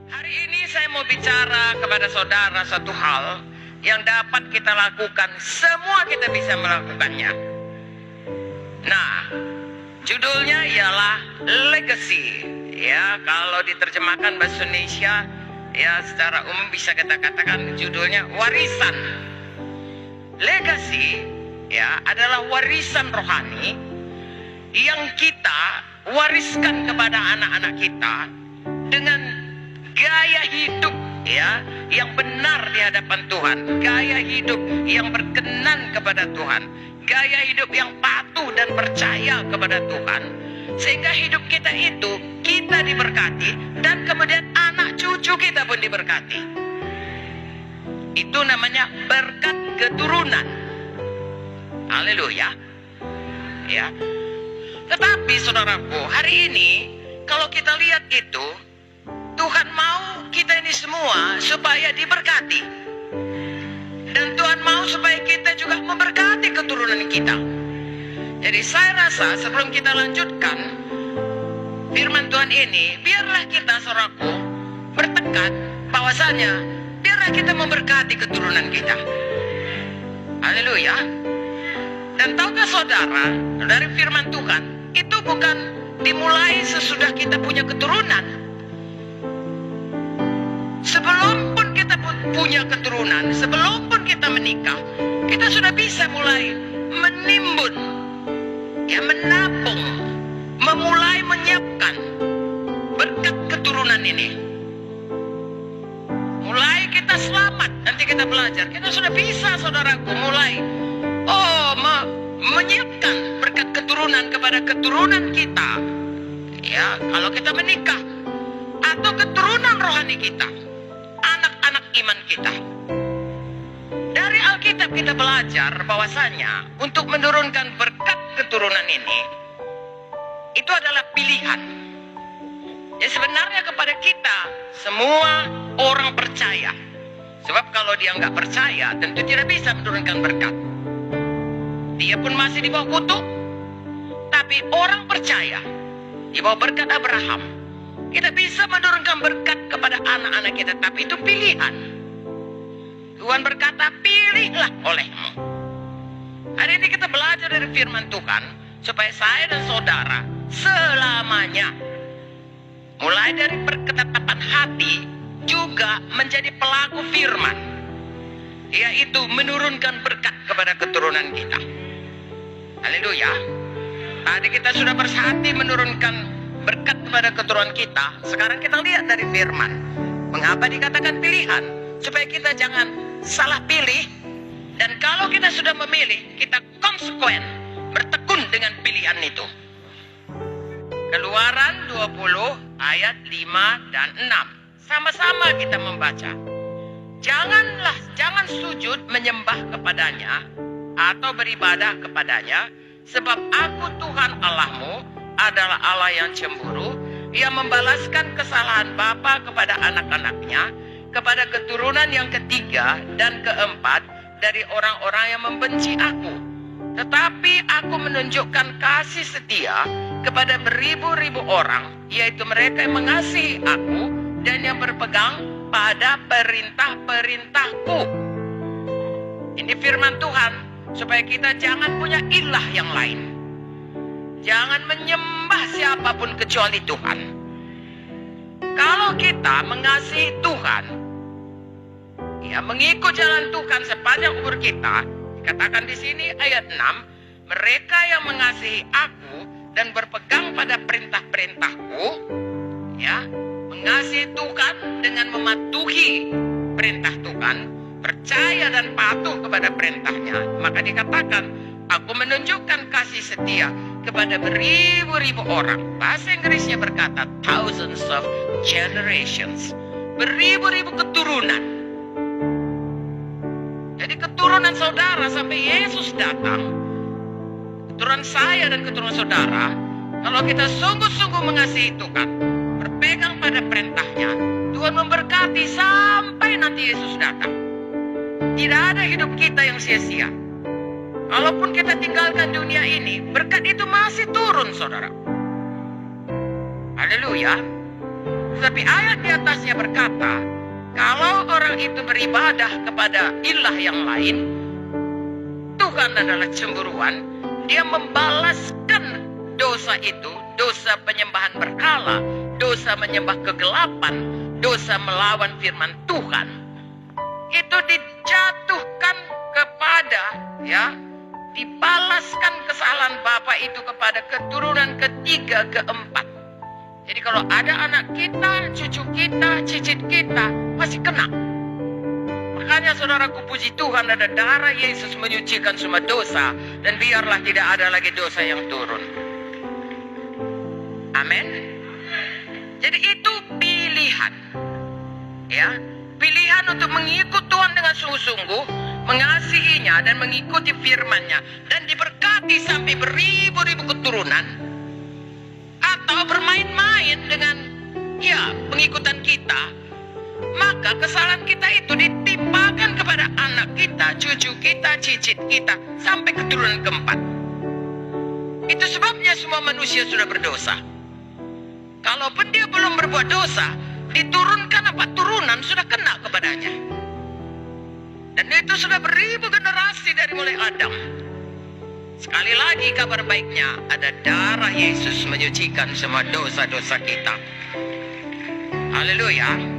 Hari ini saya mau bicara kepada saudara satu hal yang dapat kita lakukan. Semua kita bisa melakukannya. Nah, judulnya ialah legacy. Ya, kalau diterjemahkan bahasa Indonesia, ya secara umum bisa kita katakan judulnya warisan. Legacy, ya, adalah warisan rohani yang kita wariskan kepada anak-anak kita dengan gaya hidup, ya, yang benar di hadapan Tuhan, gaya hidup yang berkenan kepada Tuhan, gaya hidup yang patuh dan percaya kepada Tuhan, sehingga hidup kita itu kita diberkati dan kemudian anak cucu kita pun diberkati. Itu namanya berkat keturunan. Haleluya. Ya. Tetapi saudaraku, hari ini kalau kita lihat itu, Tuhan mau kita ini semua supaya diberkati. Dan Tuhan mau supaya kita juga memberkati keturunan kita. Jadi saya rasa sebelum kita lanjutkan firman Tuhan ini, biarlah kita saudaraku bertekad bahwasanya biarlah kita memberkati keturunan kita. Haleluya. Dan tahukah saudara, dari firman Tuhan itu bukan dimulai sesudah kita punya keturunan. Sebelum pun kita punya keturunan, sebelum pun kita menikah, kita sudah bisa mulai menimbun, ya, menabung, memulai menyiapkan berkat keturunan ini. Mulai kita selamat, nanti kita belajar, kita sudah bisa saudaraku mulai menyiapkan berkat keturunan kepada keturunan kita, ya, kalau kita menikah, atau keturunan rohani kita, anak-anak iman kita. Dari Alkitab kita belajar bahwasanya untuk menurunkan berkat keturunan ini itu adalah pilihan. Ya, sebenarnya kepada kita semua orang percaya. Sebab kalau dia nggak percaya tentu tidak bisa menurunkan berkat. Dia pun masih di bawah kutuk. Tapi orang percaya di bawah berkat Abraham, kita bisa menurunkan berkat kepada anak-anak kita. Tapi itu pilihan. Tuhan berkata, pilihlah olehmu. Hari ini kita belajar dari firman Tuhan supaya saya dan saudara selamanya, mulai dari perketetapan hati, juga menjadi pelaku firman, yaitu menurunkan berkat kepada keturunan kita. Haleluya. Tadi kita sudah bersehati menurunkan berkat kepada keturunan kita. Sekarang kita lihat dari firman. Mengapa dikatakan pilihan? Supaya kita jangan salah pilih. Dan kalau kita sudah memilih, kita konsekuen, bertekun dengan pilihan itu. Keluaran 20 ayat 5 dan 6. Sama-sama kita membaca. Jangan sujud menyembah kepadanya atau beribadah kepadanya, sebab aku Tuhan Allahmu adalah Allah yang cemburu, yang membalaskan kesalahan bapa kepada anak-anaknya, kepada keturunan yang ketiga dan keempat dari orang-orang yang membenci aku. Tetapi aku menunjukkan kasih setia kepada beribu-ribu orang, yaitu mereka yang mengasihi aku dan yang berpegang pada perintah-perintahku. Ini firman Tuhan, supaya kita jangan punya ilah yang lain. Jangan menyembah siapapun kecuali Tuhan. Kalau kita mengasihi Tuhan, ya, mengikut jalan Tuhan sepanjang umur kita, dikatakan di sini ayat 6, mereka yang mengasihi aku dan berpegang pada perintah-perintahku, ya, mengasihi Tuhan dengan mematuhi perintah Tuhan, percaya dan patuh kepada perintahnya, maka dikatakan, aku menunjukkan kasih setia kepada beribu-ribu orang. Bahasa Inggrisnya berkata thousands of generations, beribu-ribu keturunan. Jadi keturunan saudara sampai Yesus datang, keturunan saya dan keturunan saudara, kalau kita sungguh-sungguh mengasihi Tuhan, berpegang pada perintahnya, Tuhan memberkati sampai nanti Yesus datang. Tidak ada hidup kita yang sia-sia. Kalaupun kita tinggalkan dunia ini, berkat itu masih turun, saudara. Haleluya. Tetapi ayat di atasnya berkata, kalau orang itu beribadah kepada ilah yang lain, Tuhan adalah cemburuan. Dia membalaskan dosa itu, dosa penyembahan berhala, dosa menyembah kegelapan, dosa melawan firman Tuhan. Itu dijatuhkan kepada, dibalaskan kesalahan Bapak itu kepada keturunan ketiga, keempat. Jadi kalau ada anak kita, cucu kita, cicit kita, masih kena. Makanya saudaraku, puji Tuhan, ada darah Yesus menyucikan semua dosa, dan biarlah tidak ada lagi dosa yang turun. Amin. Jadi itu pilihan. Pilihan untuk mengikut Tuhan dengan sungguh-sungguh, mengasihinya dan mengikuti firman-Nya, dan diberkati sampai beribu-ribu keturunan, atau bermain-main dengan pengikutan kita, maka kesalahan kita itu ditimpakan kepada anak kita, cucu kita, cicit kita, sampai keturunan keempat. Itu sebabnya semua manusia sudah berdosa. Kalaupun dia belum berbuat dosa, diturunkan turunan sudah kena kepadanya. Dan itu sudah beribu generasi dari mulai Adam. Sekali lagi kabar baiknya, ada darah Yesus menyucikan semua dosa-dosa kita. Haleluya.